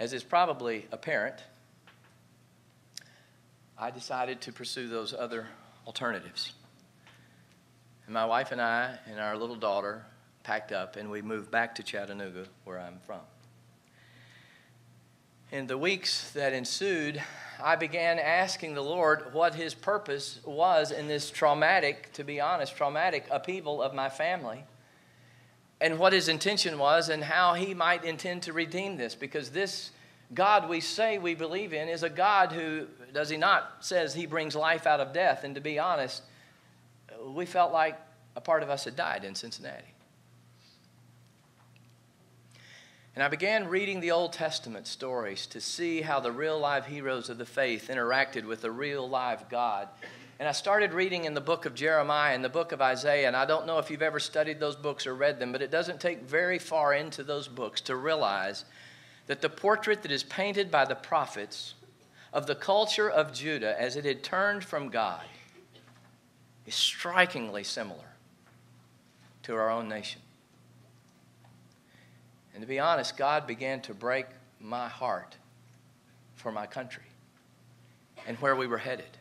as is probably apparent, I decided to pursue those other alternatives. And my wife and I and our little daughter packed up and we moved back to Chattanooga, where I'm from. In the weeks that ensued, I began asking the Lord what His purpose was in this traumatic, to be honest, traumatic upheaval of my family, and what His intention was and how He might intend to redeem this, because this God we say we believe in is a God who, does He not, says He brings life out of death. And to be honest, we felt like a part of us had died in Cincinnati. And I began reading the Old Testament stories to see how the real live heroes of the faith interacted with the real live God. And I started reading in the book of Jeremiah and the book of Isaiah, and I don't know if you've ever studied those books or read them, but it doesn't take very far into those books to realize that the portrait that is painted by the prophets of the culture of Judah as it had turned from God is strikingly similar to our own nation. And to be honest, God began to break my heart for my country and where we were headed,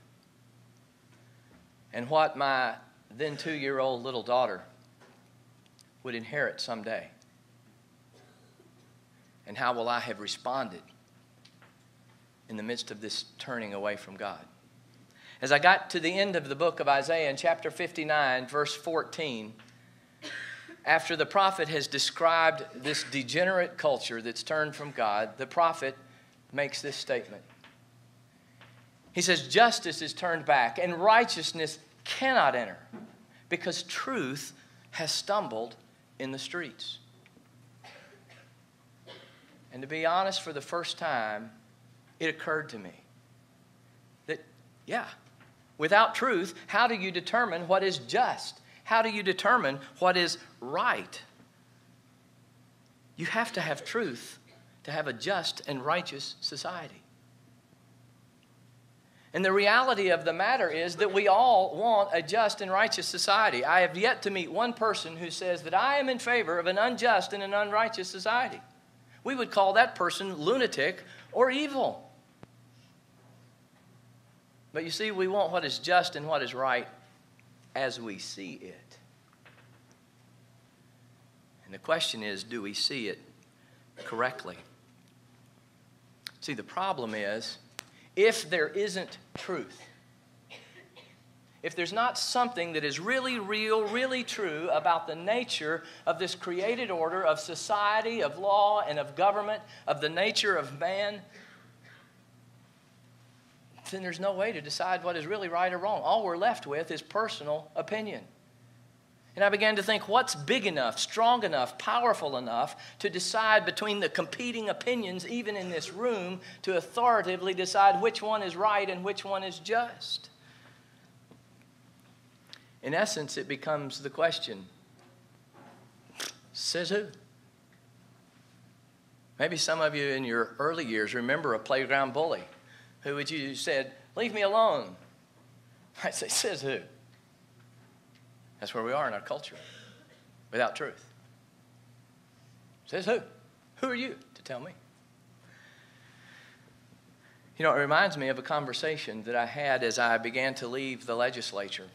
and what my then 2-year-old little daughter would inherit someday. And how will I have responded in the midst of this turning away from God? As I got to the end of the book of Isaiah in chapter 59, verse 14, after the prophet has described this degenerate culture that's turned from God, the prophet makes this statement. He says, "Justice is turned back, and righteousness cannot enter, because truth has stumbled in the streets." And to be honest, for the first time, it occurred to me that, without truth, how do you determine what is just? How do you determine what is right? You have to have truth to have a just and righteous society. And the reality of the matter is that we all want a just and righteous society. I have yet to meet one person who says that I am in favor of an unjust and an unrighteous society. We would call that person lunatic or evil. But you see, we want what is just and what is right as we see it. And the question is, do we see it correctly? See, the problem is, if there isn't truth, if there's not something that is really real, really true about the nature of this created order of society, of law, and of government, of the nature of man, then there's no way to decide what is really right or wrong. All we're left with is personal opinion. And I began to think, what's big enough, strong enough, powerful enough to decide between the competing opinions, even in this room, to authoritatively decide which one is right and which one is just? In essence, it becomes the question, says who? Maybe some of you in your early years remember a playground bully who would you said, "Leave me alone." I'd say, says who? That's where we are in our culture, without truth. Says who? Who are you to tell me? You know, it reminds me of a conversation that I had as I began to leave the legislature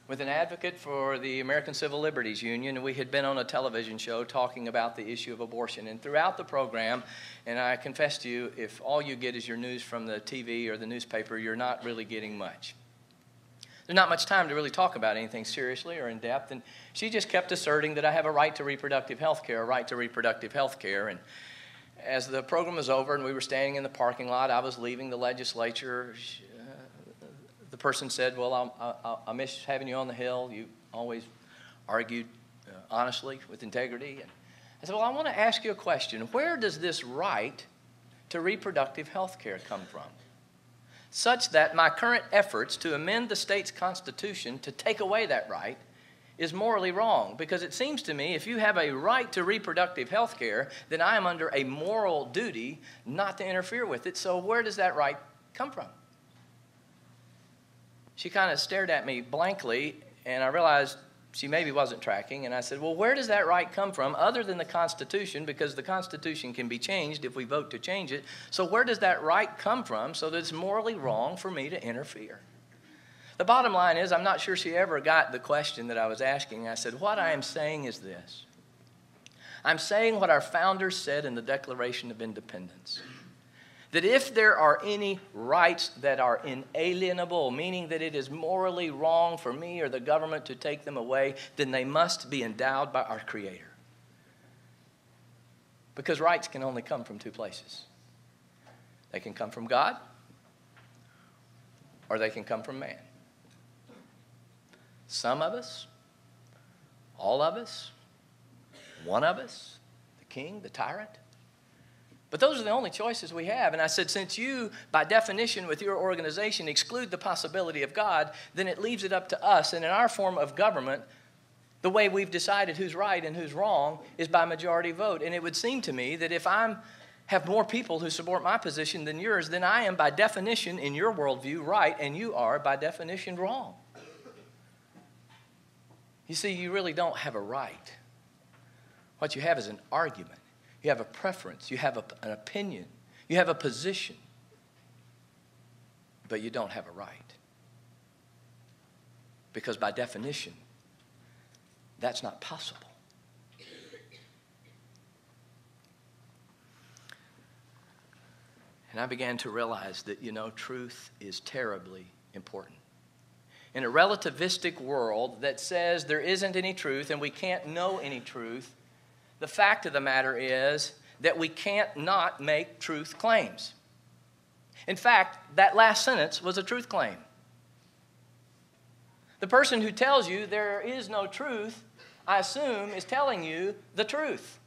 with an advocate for the American Civil Liberties Union, and we had been on a television show talking about the issue of abortion. And throughout the program, and I confess to you, if all you get is your news from the TV or the newspaper, you're not really getting much. There's not much time to really talk about anything seriously or in depth, and she just kept asserting that I have a right to reproductive health care, a right to reproductive health care. And as the program was over and we were standing in the parking lot, I was leaving the legislature. The person said, "Well, I miss having you on the Hill. You always argued honestly, with integrity." And I said, "Well, I want to ask you a question. Where does this right to reproductive health care come from? Such that my current efforts to amend the state's constitution to take away that right is morally wrong. Because it seems to me if you have a right to reproductive health care, then I am under a moral duty not to interfere with it. So where does that right come from?" She kind of stared at me blankly, and I realized she maybe wasn't tracking, and I said, well, where does that right come from other than the Constitution? Because the Constitution can be changed if we vote to change it. So where does that right come from so that it's morally wrong for me to interfere? The bottom line is, I'm not sure she ever got the question that I was asking. I said, what I am saying is this. I'm saying what our founders said in the Declaration of Independence. That if there are any rights that are inalienable, meaning that it is morally wrong for me or the government to take them away, then they must be endowed by our Creator. Because rights can only come from two places. They can come from God, or they can come from man. Some of us, all of us, one of us, the king, the tyrant. But those are the only choices we have. And I said, since you, by definition, with your organization, exclude the possibility of God, then it leaves it up to us. And in our form of government, the way we've decided who's right and who's wrong is by majority vote. And it would seem to me that if I have more people who support my position than yours, then I am by definition, in your worldview, right, and you are by definition wrong. You see, you really don't have a right. What you have is an argument. You have a preference. You have an opinion. You have a position. But you don't have a right. Because by definition, that's not possible. And I began to realize that, truth is terribly important. In a relativistic world that says there isn't any truth and we can't know any truth, the fact of the matter is that we can't not make truth claims. In fact, that last sentence was a truth claim. The person who tells you there is no truth, I assume, is telling you the truth.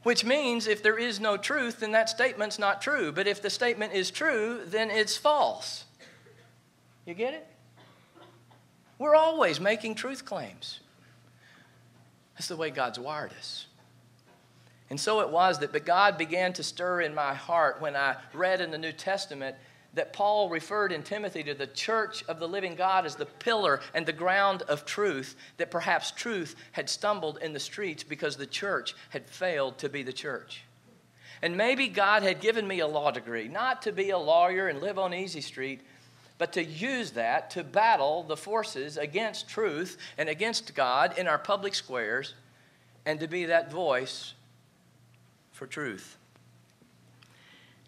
Which means if there is no truth, then that statement's not true. But if the statement is true, then it's false. You get it? We're always making truth claims. That's the way God's wired us. And so it was that God began to stir in my heart when I read in the New Testament that Paul referred in Timothy to the church of the living God as the pillar and the ground of truth, that perhaps truth had stumbled in the streets because the church had failed to be the church. And maybe God had given me a law degree, not to be a lawyer and live on Easy Street, but to use that to battle the forces against truth and against God in our public squares, and to be that voice for truth.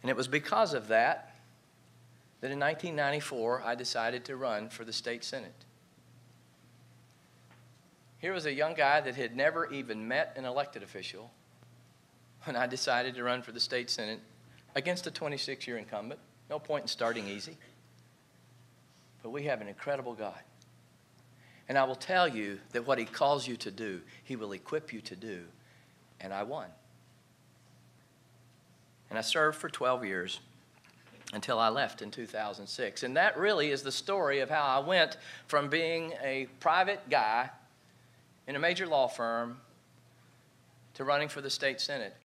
And it was because of that in 1994 I decided to run for the state senate. Here was a young guy that had never even met an elected official when I decided to run for the state senate against a 26-year incumbent. No point in starting easy. But we have an incredible God. And I will tell you that what He calls you to do, He will equip you to do. And I won. And I served for 12 years until I left in 2006. And that really is the story of how I went from being a private guy in a major law firm to running for the state senate.